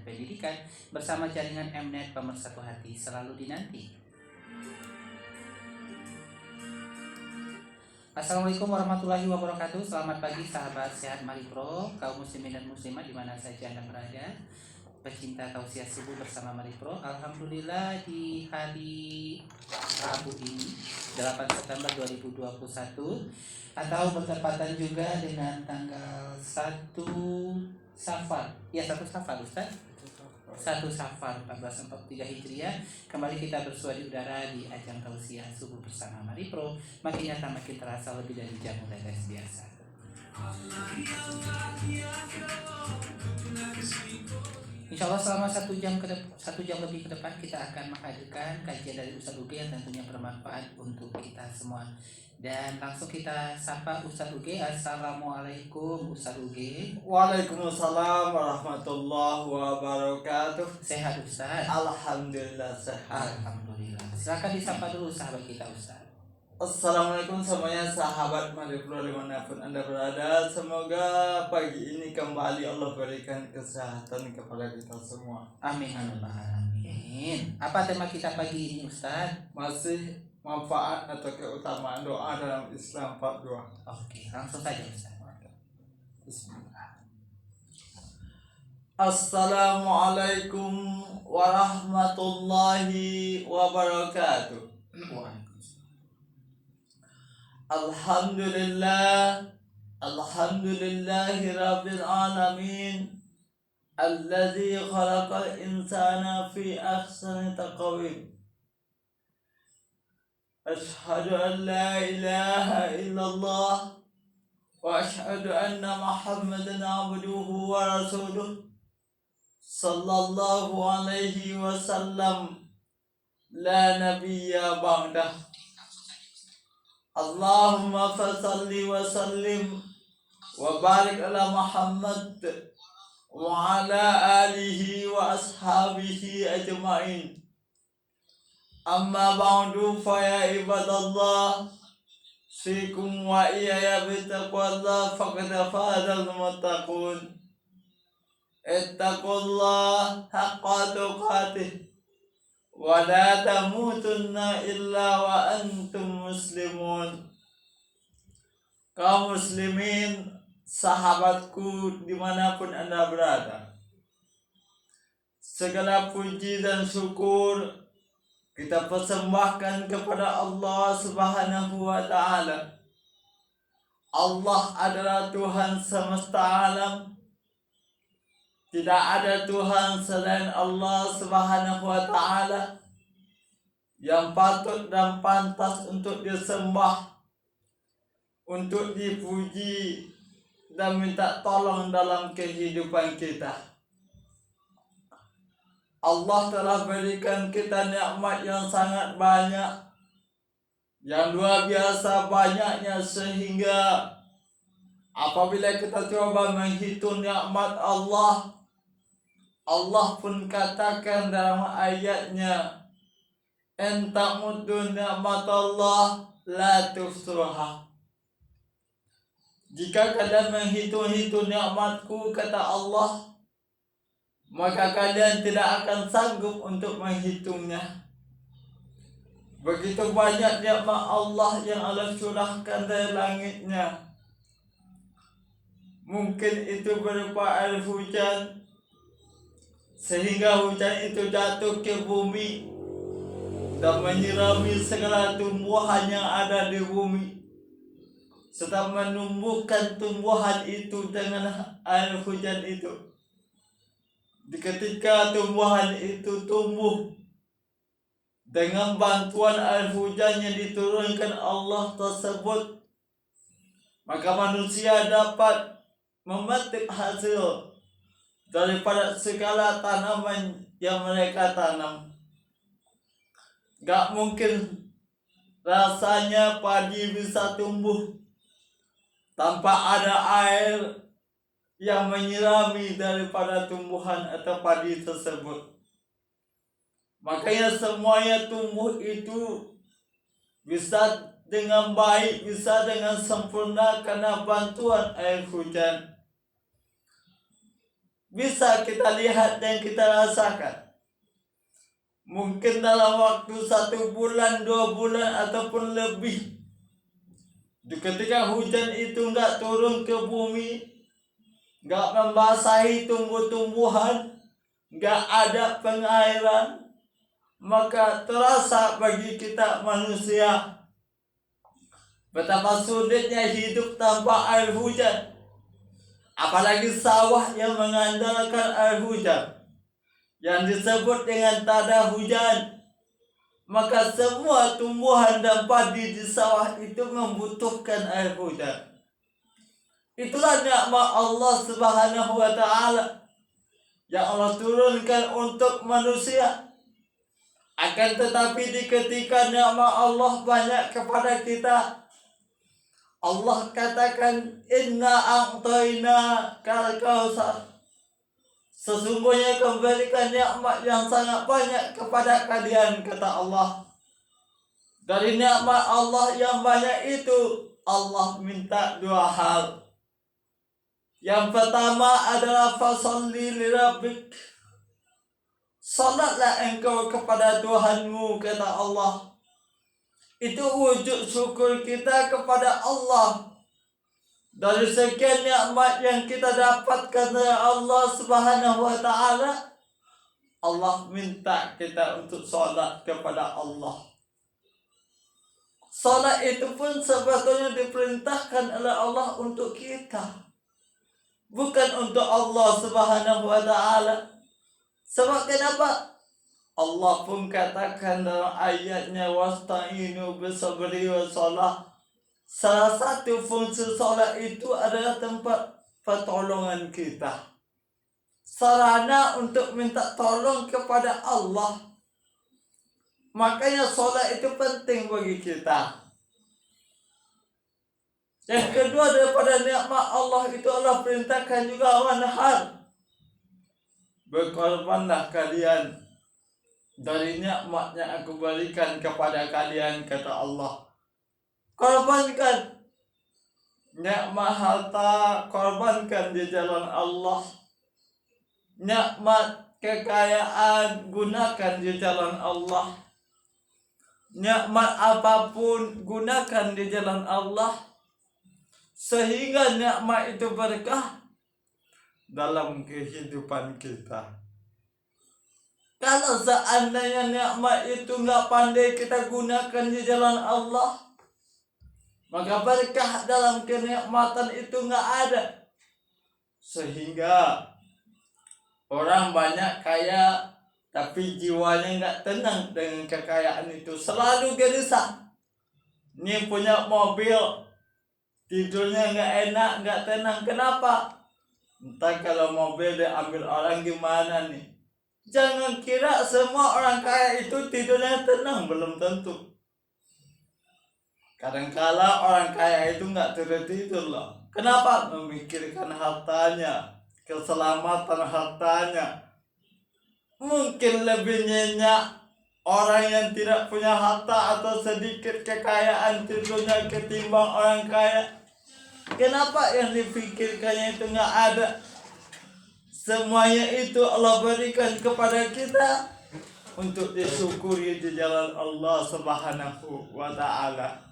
Pendidikan bersama jaringan Mnet Pemersatu Hati selalu dinanti. Assalamualaikum warahmatullahi wabarakatuh. Selamat pagi sahabat sehat Maripro, kaum muslimin dan muslimat di mana saja Anda berada, pecinta tausiah subuh bersama Maripro. Alhamdulillah di hari Rabu ini 8 September 2021 atau bertepatan juga dengan tanggal 1 Safar. Ya, 1 Safar Ustaz. 1 Safar 1443 Hijriah. Kembali kita bersua di udara di ajang tausiah subuh bersama Maripro. Makin nyata makin terasa lebih dari jam mulai biasa. Insya Allah selama 1 jam lebih ke depan kita akan menghadirkan kajian dari Ustaz Uge yang tentunya bermanfaat untuk kita semua. Dan langsung kita sapa Ustaz Uge. Assalamualaikum Ustaz Uge. Waalaikumsalam warahmatullahi wabarakatuh. Sehat Ustaz? Alhamdulillah sehat. Alhamdulillah. Silakan disapa dulu sahabat kita Ustaz. Assalamualaikum semuanya sahabat Maripro dimanapun Anda berada. Semoga pagi ini kembali Allah berikan kesehatan kepada kita semua. Amin. Amin. Apa tema kita pagi ini Ustaz? Masih manfaat atau keutamaan doa dalam Islam part 2. Oke, langsung saja Ustaz. Bismillah. Assalamualaikum warahmatullahi wabarakatuh. Alhamdulillahi rabbil alamin alladzi khalaqal insana fi ahsani taqwim. Ashhadu an la ilaha illallah wa ashhadu anna Muhammadan abduhu wa rasuluh sallallahu alaihi wasallam la nabiyya ba'dah. Allahumma fasalli wa sallim wa barik ala Muhammad wa ala alihi wa ashabihi ajma'in. Amma ba'du fa ya ibadallah, fikum wa iyaya bitaqwallah faqad fazal muttaqun. Ittaqullah haqqa tuqatih wa la tamutunna illa wa antum muslimun. Kaum muslimin, sahabatku dimanapun Anda berada, segala puji dan syukur kita persembahkan kepada Allah Subhanahu wa ta'ala. Allah adalah Tuhan semesta alam. Tidak ada Tuhan selain Allah Subhanahu wa ta'ala yang patut dan pantas untuk disembah, untuk dipuji dan minta tolong dalam kehidupan kita. Allah telah berikan kita nikmat yang sangat banyak, yang luar biasa banyaknya, sehingga apabila kita coba menghitung nikmat Allah pun katakan dalam ayatnya, "En ta'uddu ni'matallah la tuhsuha." Jika kalian menghitung-hitung nikmatku, kata Allah, maka kalian tidak akan sanggup untuk menghitungnya. Begitu banyak nikmat Allah yang Allah curahkan dari langitnya. Mungkin itu berupa air hujan, sehingga hujan itu jatuh ke bumi dan menyirami segala tumbuhan yang ada di bumi, serta menumbuhkan tumbuhan itu dengan air hujan itu. Ketika tumbuhan itu tumbuh dengan bantuan air hujan yang diturunkan Allah tersebut, maka manusia dapat memetik hasil daripada segala tanaman yang mereka tanam. Gak mungkin rasanya padi bisa tumbuh tanpa ada air yang menyirami daripada tumbuhan atau padi tersebut. Makanya semuanya tumbuh itu bisa dengan baik, bisa dengan sempurna karena bantuan air hujan. bisa kita lihat dan kita rasakan. Mungkin dalam waktu 1 bulan, 2 bulan, ataupun lebih, ketika hujan itu nggak turun ke bumi, nggak membasahi tumbuh-tumbuhan, nggak ada pengairan, maka terasa bagi kita manusia betapa sulitnya hidup tanpa air hujan. Apalagi sawah yang mengandalkan air hujan, yang disebut dengan tada hujan. Maka semua tumbuhan dan padi di sawah itu membutuhkan air hujan. Itulah nikmat Allah Subhanahu wa Ta'ala yang Allah turunkan untuk manusia. Akan tetapi di ketika nikmat Allah banyak kepada kita, Allah katakan, inna a'tayna kal kautsar. Sesungguhnya kembalikan nikmat yang sangat banyak kepada kalian, kata Allah. Dari nikmat Allah yang banyak itu, Allah minta 2 hal. Yang pertama adalah fasolli lirabbik. Salatlah engkau kepada Tuhanmu, kata Allah. Itu wujud syukur kita kepada Allah. Dari sekian nikmat yang kita dapatkan dari Allah Subhanahu wa Ta'ala, Allah minta kita untuk salat kepada Allah. Salat itu pun sebetulnya diperintahkan oleh Allah untuk kita, bukan untuk Allah Subhanahu wa Ta'ala. Sebab kenapa? Allah pun katakan dalam ayatnya, wasta'inu bisabri wassalah. Salah satu fungsi salat itu adalah tempat pertolongan kita, sarana untuk minta tolong kepada Allah. Makanya salat itu penting bagi kita. Yang kedua daripada nikmat Allah itu, Allah perintahkan juga wanhar. Berkorbanlah kalian dari nikmat yang aku berikan kepada kalian, kata Allah. Korbankan nikmat harta, korbankan di jalan Allah. Nikmat kekayaan, gunakan di jalan Allah. Nikmat apapun, gunakan di jalan Allah, sehingga nikmat itu berkah dalam kehidupan kita. Kalau seandainya nikmat itu nggak pandai kita gunakan di jalan Allah, maka berkah dalam kenikmatan itu nggak ada. Sehingga orang banyak kaya, tapi jiwanya nggak tenang dengan kekayaan itu. Selalu gelisah. Ini punya mobil, tidurnya nggak enak, nggak tenang. Kenapa? Entah kalau mobil diambil orang gimana nih. Jangan kira semua orang kaya itu tidurnya tenang, belum tentu. Kadang-kala orang kaya itu nggak tidur loh. Kenapa? Memikirkan hartanya, keselamatan hartanya. Mungkin lebih nyenyak orang yang tidak punya harta atau sedikit kekayaan tidurnya ketimbang orang kaya. Kenapa yang dipikirkannya itu nggak ada? Semuanya itu Allah berikan kepada kita untuk disyukuri di jalan Allah Subhanahu wa Ta'ala.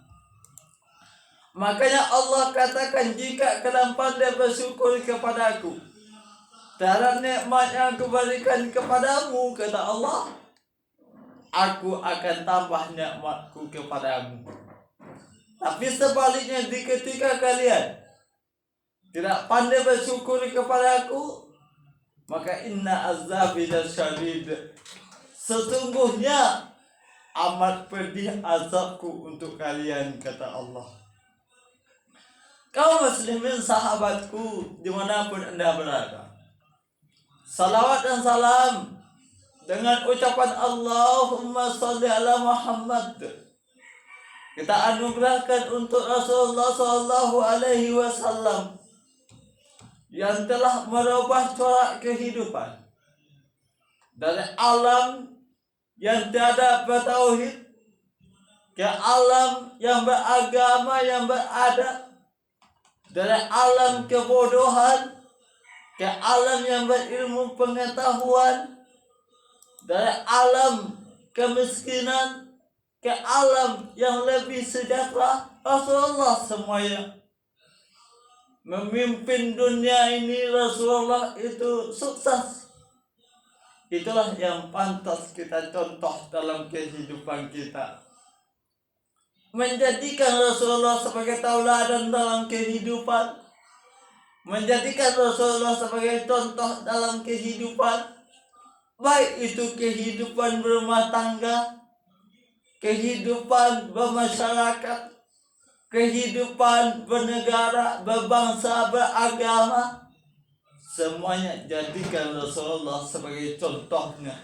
Makanya Allah katakan, jika kalian pandai bersyukur kepadaku terhadap nikmat yang aku berikan kepadamu, kata Allah, aku akan tambah nikmatku kepadamu. Tapi sebaliknya, di ketika kalian tidak pandai bersyukur kepadaku, maka inna azabi lasyadid. Sesungguhnya amat pedih azabku untuk kalian, kata Allah. Kaum muslimin sahabatku dimanapun anda berada, salawat dan salam dengan ucapan Allahumma sholli ala Muhammad kita anugerahkan untuk Rasulullah Sallallahu Alaihi Wasallam yang telah merubah corak kehidupan dari alam yang tiada bertauhid ke alam yang beragama, yang beradab, dari alam kebodohan ke alam yang berilmu pengetahuan, dari alam kemiskinan ke alam yang lebih sejahtera. Rasulullah semuanya memimpin dunia ini. Rasulullah itu sukses. Itulah yang pantas kita contoh dalam kehidupan kita. Menjadikan Rasulullah sebagai tauladan dalam kehidupan, menjadikan Rasulullah sebagai contoh dalam kehidupan, baik itu kehidupan berumah tangga, kehidupan bermasyarakat, kehidupan bernegara, berbangsa, beragama. Semuanya jadikan Rasulullah sebagai contohnya.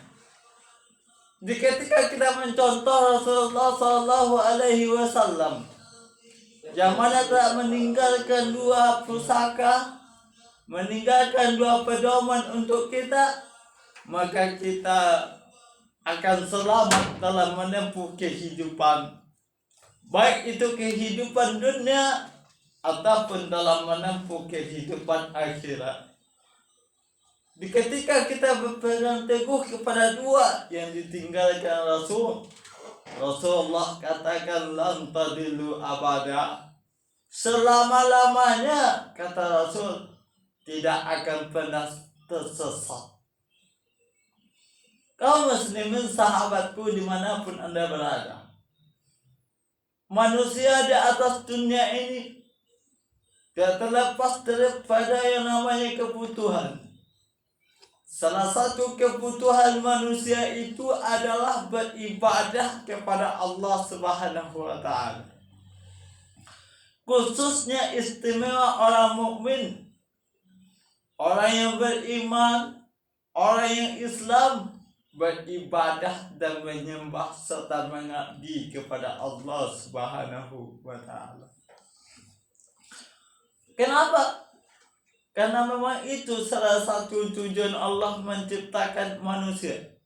Ketika kita mencontoh Rasulullah SAW, yang mana telah meninggalkan dua pusaka, meninggalkan dua pedoman untuk kita, maka kita akan selamat dalam menempuh kehidupan, baik itu kehidupan dunia ataupun dalam menempuh kehidupan akhirat. Ketika kita berpegang teguh kepada dua yang ditinggalkan Rasulullah katakan lan tadillu abada, selama-lamanya kata Rasul tidak akan pernah tersesat. Kaum muslimin sahabatku dimanapun Anda berada, manusia di atas dunia ini tidak terlepas daripada yang namanya kebutuhan. Salah satu kebutuhan manusia itu adalah beribadah kepada Allah Subhanahu wa Ta'ala. Khususnya istimewa orang mukmin, orang yang beriman, orang yang Islam, beribadah dan menyembah serta mengabdi kepada Allah Subhanahu wa Ta'ala. Kenapa? Karena memang itu salah satu tujuan Allah menciptakan manusia.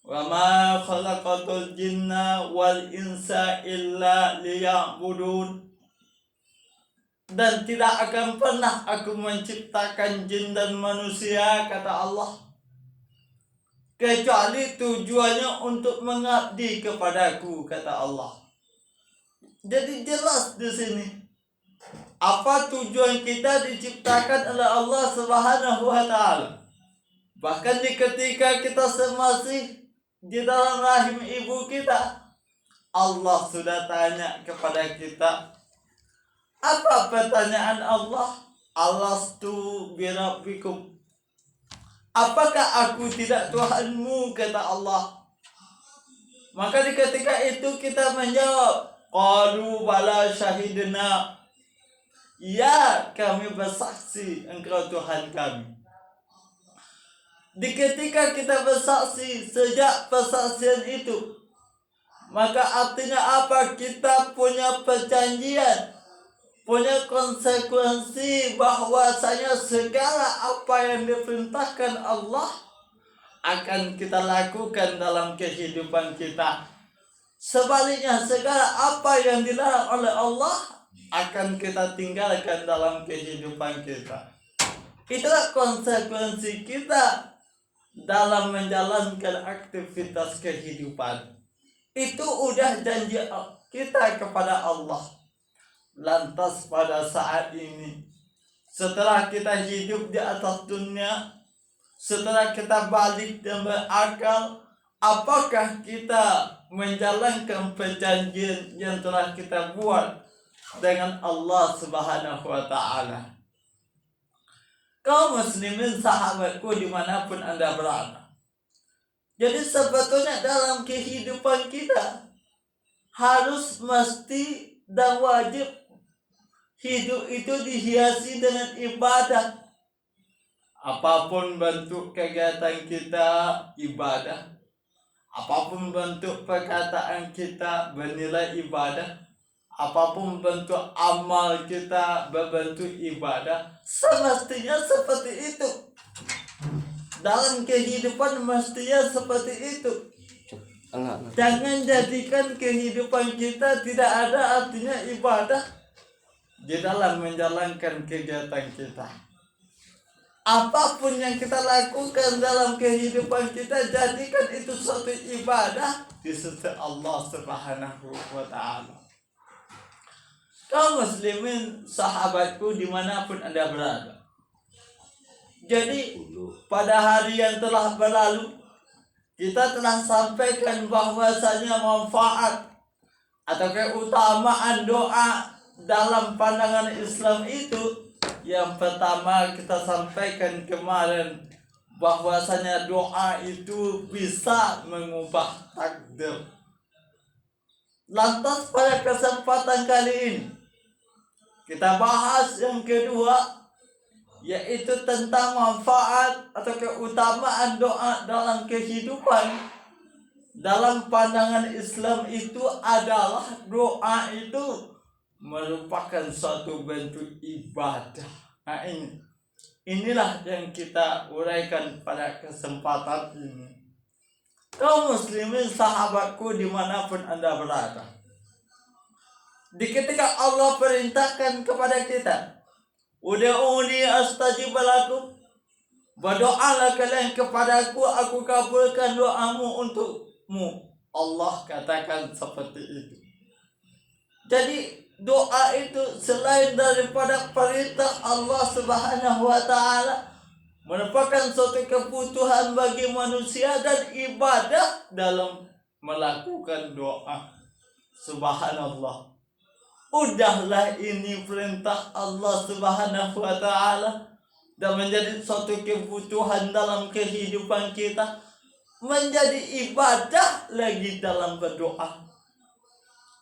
Wa ma khalaqatul jinna wal insa illa liya'budun. Dan tidak akan pernah aku menciptakan jin dan manusia, kata Allah, kecuali tujuannya untuk mengabdi kepadaku, kata Allah. Jadi jelas di sini apa tujuan kita diciptakan oleh Allah Subhanahu wa Ta'ala. Bahkan ketika kita masih di dalam rahim ibu kita, Allah sudah tanya kepada kita. Apa pertanyaan Allah? Alastu birabbikum, apakah aku tidak Tuhanmu, kata Allah. Maka di ketika itu kita menjawab, qalu bala syahidna, ya kami bersaksi engkau Tuhan kami. Di ketika kita bersaksi, sejak persaksian itu, maka artinya apa? Kita punya perjanjian, punya konsekuensi bahwasanya segala apa yang diperintahkan Allah akan kita lakukan dalam kehidupan kita. Sebaliknya, segala apa yang dilarang oleh Allah akan kita tinggalkan dalam kehidupan kita. Itulah konsekuensi kita dalam menjalankan aktivitas kehidupan. Itu udah janji kita kepada Allah. Lantas pada saat ini, setelah kita hidup di atas dunia, setelah kita balik dan berakal, apakah kita menjalankan perjanjian yang telah kita buat dengan Allah Subhanahu wa Ta'ala? Kaum muslimin sahabatku dimanapun Anda berada, jadi sebetulnya dalam kehidupan kita harus mesti dan wajib hidup itu dihiasi dengan ibadah. Apapun bentuk kegiatan kita, ibadah. Apapun bentuk perkataan kita, bernilai ibadah. Apapun bentuk amal kita, berbentuk ibadah. Semestinya seperti itu. Dalam kehidupan mestinya seperti itu. Jangan jadikan kehidupan kita tidak ada artinya ibadah di dalam menjalankan kegiatan kita. Apapun yang kita lakukan dalam kehidupan kita, jadikan itu suatu ibadah di sisi Allah Subhanahu wa Ta'ala. Kaum muslimin, sahabatku dimanapun Anda berada. Jadi pada hari yang telah berlalu, kita telah sampaikan bahwasanya manfaat atau keutamaan doa dalam pandangan Islam itu, yang pertama kita sampaikan kemarin bahwasanya doa itu bisa mengubah takdir. Lantas pada kesempatan kali ini kita bahas yang kedua, yaitu tentang manfaat atau keutamaan doa dalam kehidupan. Dalam pandangan Islam itu adalah doa itu merupakan suatu bentuk ibadah. Nah, inilah yang kita uraikan pada kesempatan ini. Kaum muslimin, sahabatku dimanapun Anda berada, di ketika Allah perintahkan kepada kita, ud'uni astajib lakum, berdoalah kalian kepadaku, aku kabulkan doamu untukmu. Allah katakan seperti itu. Jadi doa itu selain daripada perintah Allah Subhanahu wa Ta'ala, merupakan suatu kebutuhan bagi manusia dan ibadah dalam melakukan doa. Subhanallah. Udahlah ini perintah Allah Subhanahu wa Ta'ala dan menjadi suatu kebutuhan dalam kehidupan kita, menjadi ibadah lagi dalam berdoa.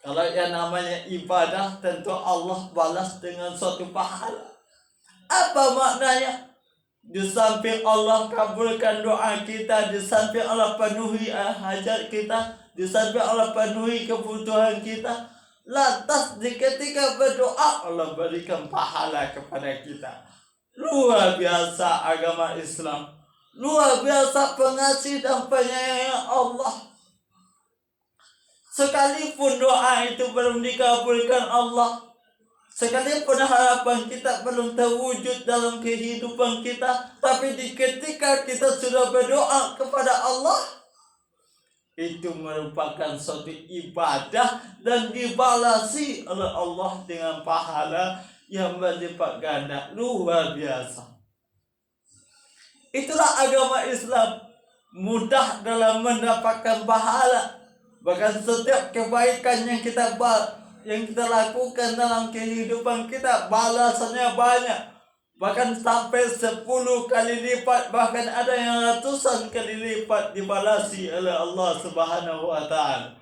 Kalau yang namanya ibadah, tentu Allah balas dengan suatu pahala. Apa maknanya? Di samping Allah kabulkan doa kita, di samping Allah penuhi hajat kita, di samping Allah penuhi kebutuhan kita, lantas di ketika berdoa Allah berikan pahala kepada kita. Luar biasa agama Islam, luar biasa pengasih dan penyayang Allah. Sekalipun doa itu belum dikabulkan Allah, sekalipun harapan kita belum terwujud dalam kehidupan kita, tapi di ketika kita sudah berdoa kepada Allah, itu merupakan suatu ibadah dan dibalasi oleh Allah dengan pahala yang berlipat ganda. Luar biasa. Itulah agama Islam, mudah dalam mendapatkan pahala. Bahkan setiap kebaikan yang kita lakukan dalam kehidupan kita, balasannya banyak. Bahkan sampai 10 kali lipat, bahkan ada yang ratusan kali lipat dibalasi oleh Allah Subhanahu wa Ta'ala.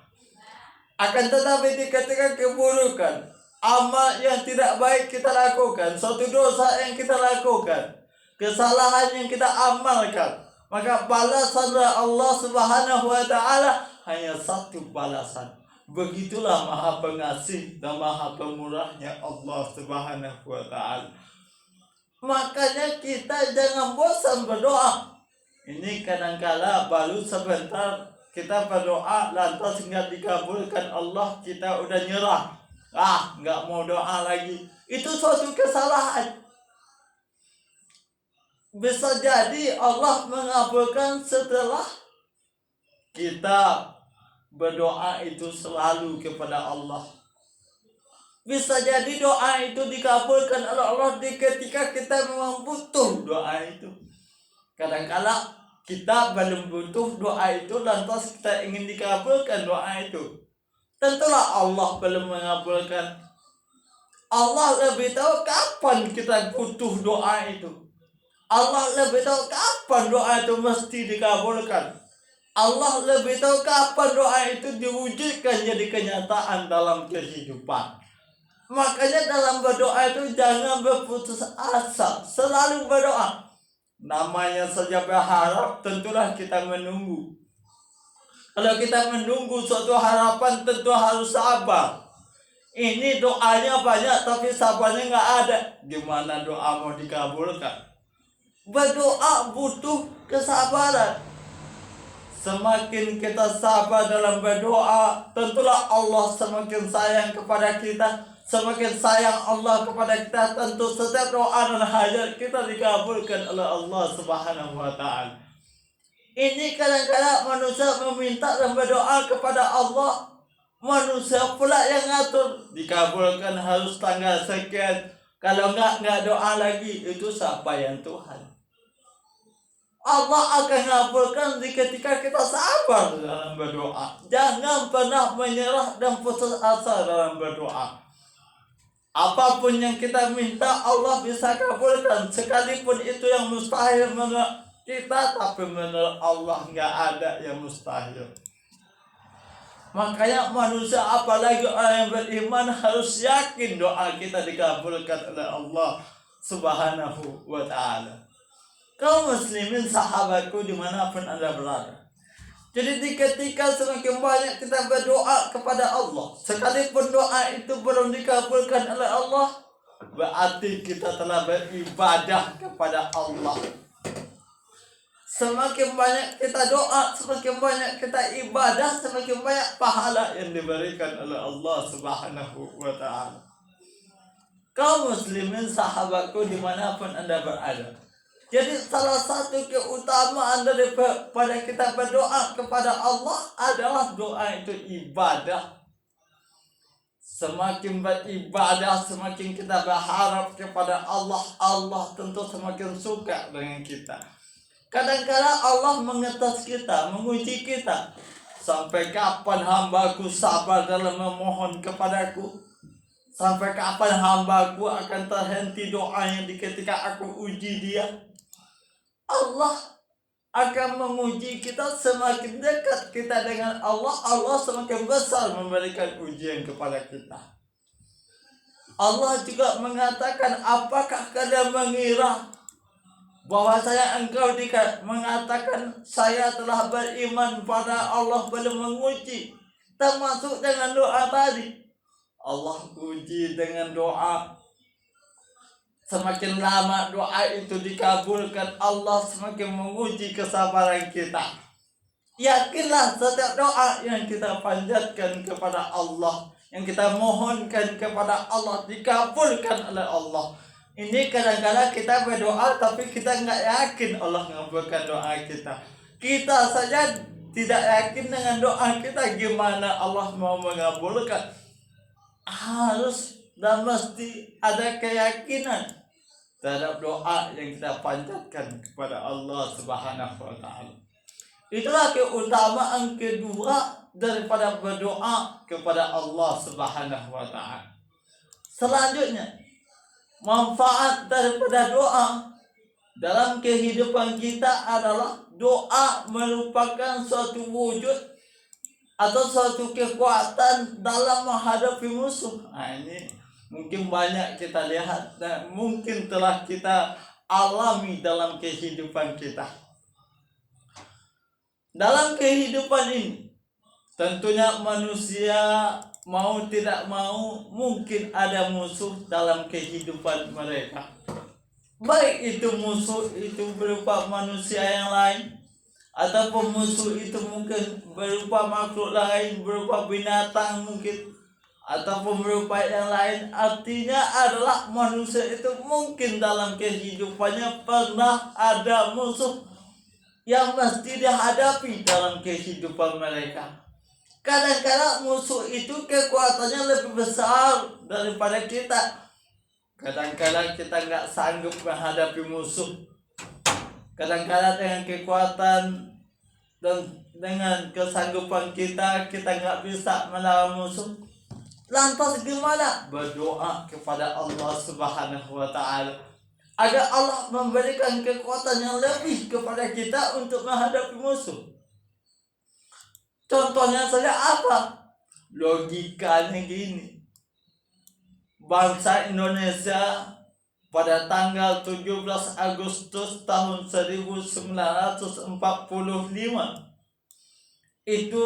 Akan tetapi di ketika keburukan, amal yang tidak baik kita lakukan, suatu dosa yang kita lakukan, kesalahan yang kita amalkan, maka balasan Allah Subhanahu wa Ta'ala hanya satu balasan. Begitulah maha pengasih dan maha pemurahnya Allah Subhanahu wa Ta'ala. Makanya kita jangan bosan berdoa. Ini kadangkala baru sebentar kita berdoa, lantas nggak dikabulkan Allah, kita udah nyerah. Nggak mau doa lagi. Itu suatu kesalahan. Bisa jadi Allah mengabulkan setelah kita berdoa itu selalu kepada Allah. Bisa jadi doa itu dikabulkan oleh Allah di ketika kita memang butuh doa itu. Kadang-kala kita belum butuh doa itu, lantas kita ingin dikabulkan doa itu. Tentulah Allah belum mengabulkan. Allah lebih tahu kapan kita butuh doa itu. Allah lebih tahu kapan doa itu mesti dikabulkan. Allah lebih tahu kapan doa itu diwujudkan jadi kenyataan dalam kehidupan. Makanya dalam berdoa itu jangan berputus asa, selalu berdoa. Namanya saja berharap, tentulah kita menunggu. Kalau kita menunggu suatu harapan, tentu harus sabar. Ini doanya banyak tapi sabarnya nggak ada. Gimana doa mau dikabulkan? Berdoa butuh kesabaran. Semakin kita sabar dalam berdoa, tentulah Allah semakin sayang kepada kita. semakin sayang Allah kepada kita, tentu setiap doa dan hajat kita dikabulkan oleh Allah Subhanahu wa Ta'ala. Ini kadang-kadang manusia meminta dan berdoa kepada Allah, manusia pula yang ngatur. Dikabulkan harus tanggal sekian, kalau enggak doa lagi. Itu siapa yang Tuhan? Allah akan ngabulkan ketika kita sabar dalam berdoa. Jangan pernah menyerah dan putus asa dalam berdoa. Apapun yang kita minta Allah bisa kabulkan, sekalipun itu yang mustahil menurut kita, tapi menurut Allah nggak ada yang mustahil. Makanya manusia, apalagi orang yang beriman, harus yakin doa kita dikabulkan oleh Allah Subhanahu wa Ta'ala. Kaum muslimin sahabatku dimanapun Anda berada, jadi ketika semakin banyak kita berdoa kepada Allah, sekalipun doa itu belum dikabulkan oleh Allah, berarti kita telah beribadah kepada Allah. Semakin banyak kita doa, semakin banyak kita ibadah, semakin banyak pahala yang diberikan oleh Allah Subhanahu wa Ta'ala. Kaum muslimin sahabatku dimanapun Anda berada, jadi salah satu keutamaan daripada kita berdoa kepada Allah adalah doa itu ibadah. Semakin beribadah, semakin kita berharap kepada Allah, Allah tentu semakin suka dengan kita. Kadang-kadang Allah mengetes kita, menguji kita. Sampai kapan hambaku sabar dalam memohon kepadaku? Sampai kapan hambaku akan terhenti doanya ketika aku uji dia? Allah akan menguji kita. Semakin dekat kita dengan Allah, Allah semakin besar memberikan ujian kepada kita. Allah juga mengatakan, apakah kalian mengira bahwasanya engkau mengatakan saya telah beriman pada Allah, belum menguji, termasuk dengan doa tadi. Allah uji dengan doa. Semakin lama doa itu dikabulkan, Allah semakin menguji kesabaran kita. Yakinlah setiap doa yang kita panjatkan kepada Allah, yang kita mohonkan kepada Allah, dikabulkan oleh Allah. Ini kadang-kadang kita berdoa tapi kita nggak yakin Allah mengabulkan doa kita. Kita saja tidak yakin dengan doa kita, gimana Allah mau mengabulkan? Harus dan mesti ada keyakinan terhadap doa yang kita panjatkan kepada Allah Subhanahu wa Ta'ala. Itulah keutamaan kedua daripada berdoa kepada Allah Subhanahu wa Ta'ala. Selanjutnya, manfaat daripada doa dalam kehidupan kita adalah doa merupakan suatu wujud atau suatu kekuatan dalam menghadapi musuh. Ini mungkin banyak kita lihat dan mungkin telah kita alami dalam kehidupan kita. Dalam kehidupan ini, tentunya manusia mau tidak mau mungkin ada musuh dalam kehidupan mereka. Baik itu musuh itu berupa manusia yang lain, ataupun musuh itu mungkin berupa makhluk lain, berupa binatang mungkin, ataupun berupa yang lain. Artinya adalah manusia itu mungkin dalam kehidupannya pernah ada musuh yang mesti dihadapi dalam kehidupan mereka. Kadang-kadang musuh itu kekuatannya lebih besar daripada kita. Kadang-kadang kita nggak sanggup menghadapi musuh. Kadang-kadang dengan kekuatan dan dengan kesanggupan kita nggak bisa melawan musuh. Lantas gimana? Berdoa kepada Allah Subhanahu wa Ta'ala agar Allah memberikan kekuatan yang lebih kepada kita untuk menghadapi musuh. Contohnya saja apa? Logikanya gini. Bangsa Indonesia pada tanggal 17 Agustus tahun 1945 itu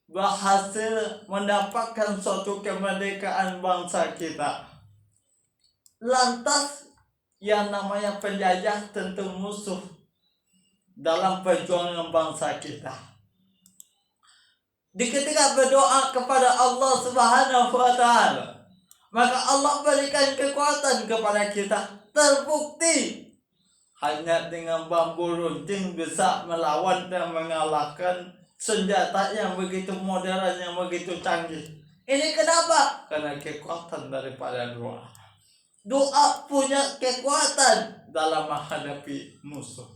berhasil mendapatkan suatu kemerdekaan bangsa kita. Lantas yang namanya penjajah tentu musuh dalam perjuangan bangsa kita. Di ketika berdoa kepada Allah Subhanahu wa Ta'ala, maka Allah berikan kekuatan kepada kita. Terbukti hanya dengan bambu runcing bisa melawan dan mengalahkan senjata yang begitu modern, yang begitu canggih. Ini kenapa? Karena kekuatan daripada doa. Doa punya kekuatan dalam menghadapi musuh.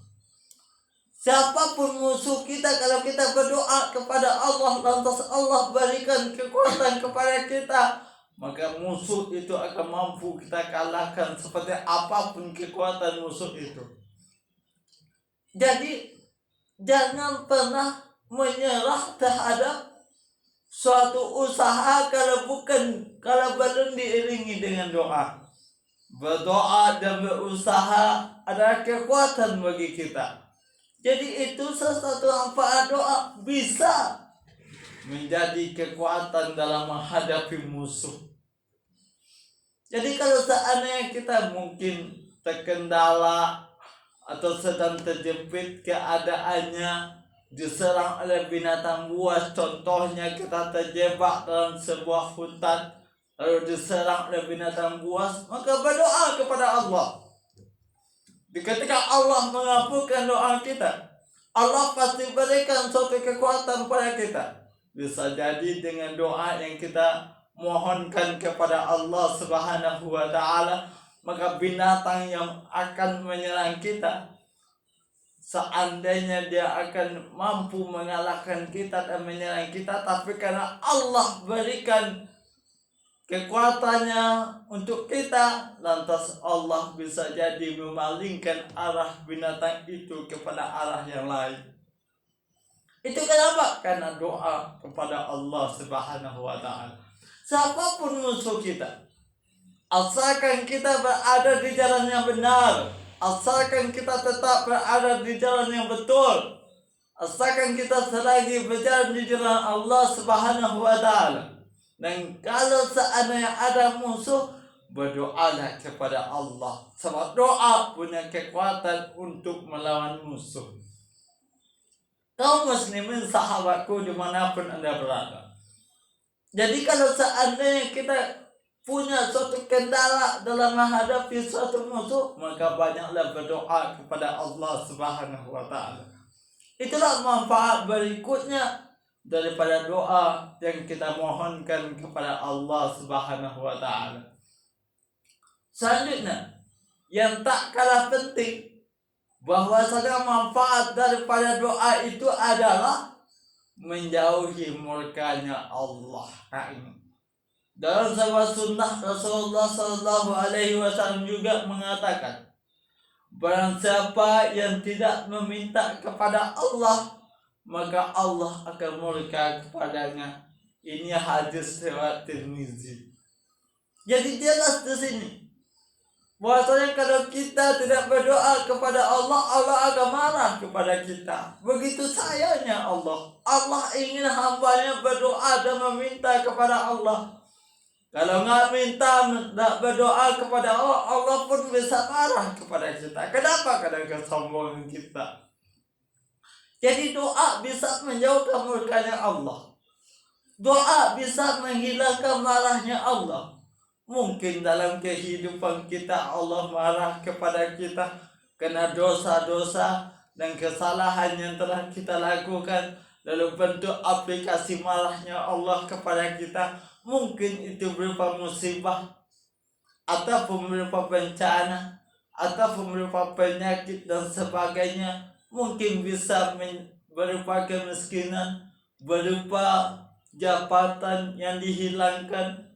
Siapapun musuh kita, kalau kita berdoa kepada Allah, lantas Allah berikan kekuatan kepada kita, maka musuh itu akan mampu kita kalahkan seperti apapun kekuatan musuh itu. Jadi jangan pernah menyerah terhadap suatu usaha kalau belum diiringi dengan doa. Berdoa dan berusaha adalah kekuatan bagi kita. Jadi itu sesuatu manfaat doa bisa menjadi kekuatan dalam menghadapi musuh. Jadi kalau seandainya kita mungkin terkendala atau sedang terjepit keadaannya, diserang oleh binatang buas, contohnya kita terjebak dalam sebuah hutan lalu diserang oleh binatang buas, maka berdoa kepada Allah. Ketika Allah mengabulkan doa kita, Allah pasti berikan suatu kekuatan pada kita. Bisa jadi dengan doa yang kita mohonkan kepada Allah Subhanahu wa Ta'ala, maka binatang yang akan menyerang kita, seandainya dia akan mampu mengalahkan kita dan menyerang kita, tapi karena Allah berikan kekuatannya untuk kita, lantas Allah bisa jadi memalingkan arah binatang itu kepada arah yang lain. Itu kenapa? Karena doa kepada Allah Subhanahu wa Ta'ala. Siapapun musuh kita, asalkan kita berada di jalan yang benar, asalkan kita tetap berada di jalan yang betul, asalkan kita selagi berjalan di jalan Allah Subhanahu wa Ta'ala. Dan kalau seandainya ada musuh, berdoalah kepada Allah, sebab doa punya kekuatan untuk melawan musuh. Kaum muslimin sahabatku dimanapun Anda berada, jadi kalau seandainya kita punya suatu kendala dalam menghadapi suatu musuh, maka banyaklah berdoa kepada Allah Subhanahu wa Ta'ala. Itulah manfaat berikutnya daripada doa yang kita mohonkan kepada Allah Subhanahu wa Ta'ala. Selanjutnya, yang tak kalah penting, bahwasanya manfaat daripada doa itu adalah menjauhi murkanya Allah. Dalam sebuah sunnah Rasulullah SAW juga mengatakan, barang siapa yang tidak meminta kepada Allah, maka Allah akan murka kepadanya. Ini hadis riwayat Tirmizi. Jadi jelas di sini bahwasanya kalau kita tidak berdoa kepada Allah, Allah akan marah kepada kita. Begitu sayangnya Allah. Allah ingin hambanya berdoa dan meminta kepada Allah. Kalau nggak minta, nggak berdoa kepada Allah, Allah pun bisa marah kepada kita. Kenapa? Karena kesombongan kita. Jadi doa bisa menjauhkan murkanya Allah. Doa bisa menghilangkan marahnya Allah. Mungkin dalam kehidupan kita Allah marah kepada kita karena dosa-dosa dan kesalahan yang telah kita lakukan. Lalu bentuk aplikasi marahnya Allah kepada kita, mungkin itu berupa musibah, ataupun berupa bencana, ataupun berupa penyakit dan sebagainya. Mungkin bisa berupa kemiskinan, berupa jabatan yang dihilangkan.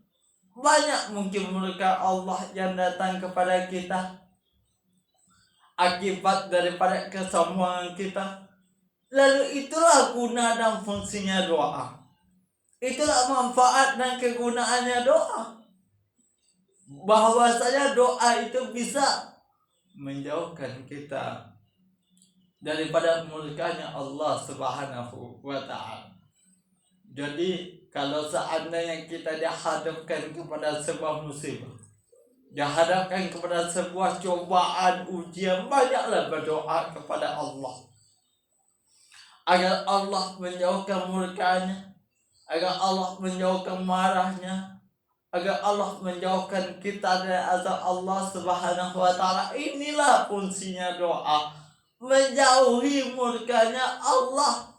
Banyak mungkin murka Allah yang datang kepada kita akibat daripada kesombongan kita. Lalu itulah guna dan fungsinya doa. Itulah manfaat dan kegunaannya doa. Bahwasanya doa itu bisa menjauhkan kita daripada murkanya Allah Subhanahu wa Ta'ala. Jadi kalau seandainya kita dihadapkan kepada sebuah musibah, dihadapkan kepada sebuah cobaan, ujian, banyaklah berdoa kepada Allah agar Allah menjauhkan murkanya, agar Allah menjauhkan marahnya, agar Allah menjauhkan kita dari azab Allah Subhanahu wa taala. Inilah fungsinya doa, menjauhi murkanya Allah.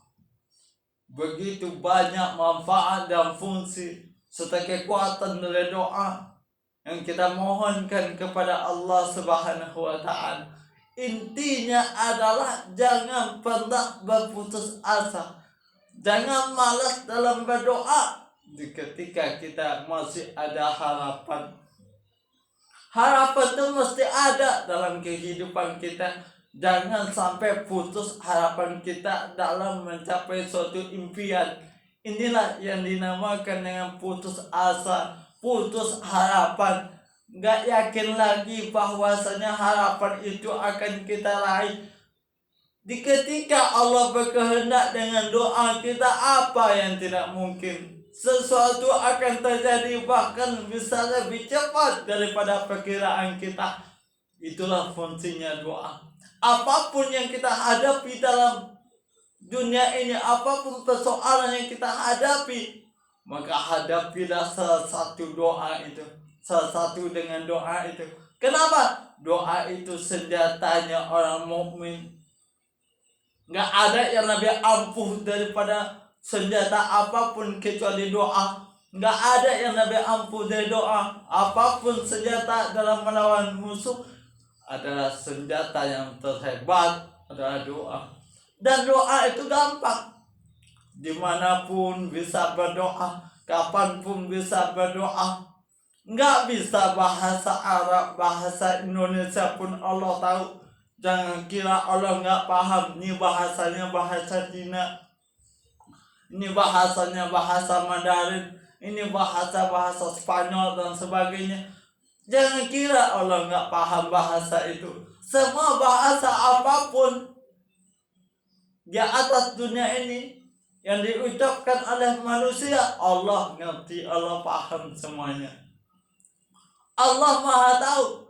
Begitu banyak manfaat dan fungsi serta kekuatan dari doa yang kita mohonkan kepada Allah Subhanahu wa taala. Intinya adalah jangan pernah berputus asa. Jangan malas dalam berdoa ketika kita masih ada harapan. Harapan itu mesti ada dalam kehidupan kita. Jangan sampai putus harapan kita dalam mencapai suatu impian. Inilah yang dinamakan dengan putus asa, putus harapan. Gak yakin lagi bahwasanya harapan itu akan kita raih. Di ketika Allah berkehendak dengan doa kita, apa yang tidak mungkin? Sesuatu akan terjadi, bahkan bisa lebih cepat daripada perkiraan kita. Itulah fungsinya doa. Apapun yang kita hadapi dalam dunia ini, apapun persoalan yang kita hadapi, maka hadapilah salah satu doa itu, salah satu dengan doa itu. Kenapa? Doa itu senjatanya orang mukmin. Gak ada yang lebih ampuh daripada senjata apapun kecuali doa. Gak ada yang lebih ampuh dari doa. Apapun senjata dalam melawan musuh adalah senjata yang terhebat adalah doa. Dan doa itu gampang. Dimanapun bisa berdoa, kapanpun bisa berdoa. Nggak bisa bahasa Arab, bahasa Indonesia pun Allah tahu. Jangan kira Allah nggak paham. Ini bahasanya bahasa Cina, ini bahasanya bahasa Mandarin, ini bahasa Spanyol dan sebagainya. Jangan kira Allah nggak paham bahasa itu. Semua bahasa apapun di atas dunia ini yang diucapkan oleh manusia, Allah ngerti, Allah paham semuanya. Allah Maha tahu.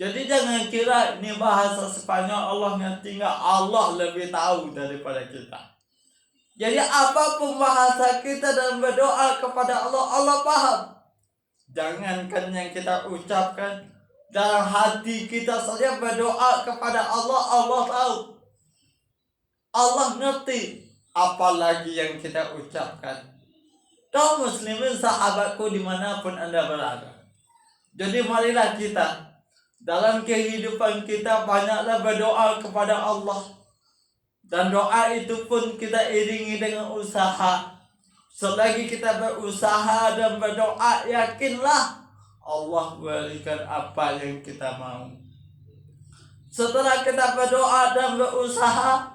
Jadi jangan kira ini bahasa Spanyol Allah ngerti, nggak. Allah lebih tahu daripada kita. Jadi apapun bahasa kita dalam berdoa kepada Allah, Allah paham. Jangankan yang kita ucapkan, dalam hati kita saja berdoa kepada Allah, Allah tahu. Allah ngerti, apalagi yang kita ucapkan. Kaum muslimin sahabatku dimanapun Anda berada. Jadi marilah kita dalam kehidupan kita banyaklah berdoa kepada Allah. Dan doa itu pun kita iringi dengan usaha. Selagi kita berusaha dan berdoa, yakinlah Allah berikan apa yang kita mau. Setelah kita berdoa dan berusaha,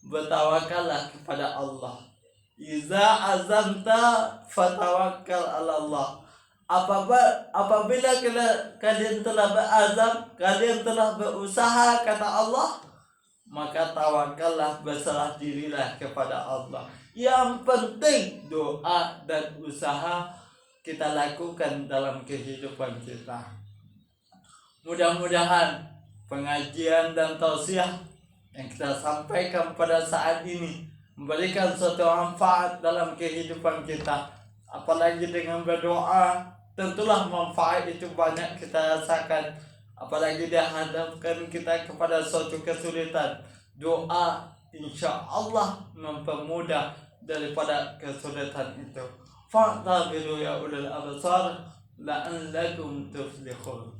bertawakallah kepada Allah. Iza azamta fatawakkal ala Allah. Apabila kalian telah berazam, kalian telah berusaha, kata Allah, maka tawakallah, berserah dirilah kepada Allah. Yang penting doa dan usaha kita lakukan dalam kehidupan kita. Mudah-mudahan pengajian dan tausiah yang kita sampaikan pada saat ini memberikan suatu manfaat dalam kehidupan kita. Apalagi dengan berdoa, tentulah manfaat itu banyak kita rasakan. Apalagi dihadapkan kita kepada suatu kesulitan, doa insya Allah mempermudah daripada kesulitan itu. Fa'tabiru ya ulul absar la'allakum tuflihun.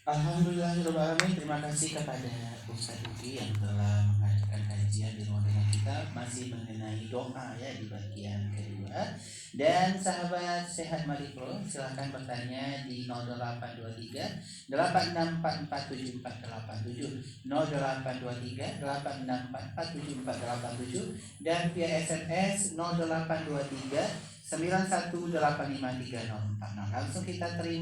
Alhamdulillahirrahmanirrahim. Terima kasih kepada Ustaz Uki yang telah mengadakan kajian di ruang dengar kita masih mengenai doa ya di bagian kedua. Dan sahabat sehat Mari Pro, silahkan bertanya di 0823 86447487 0823 86447487 dan via SMS 0823 91853046. Langsung kita terima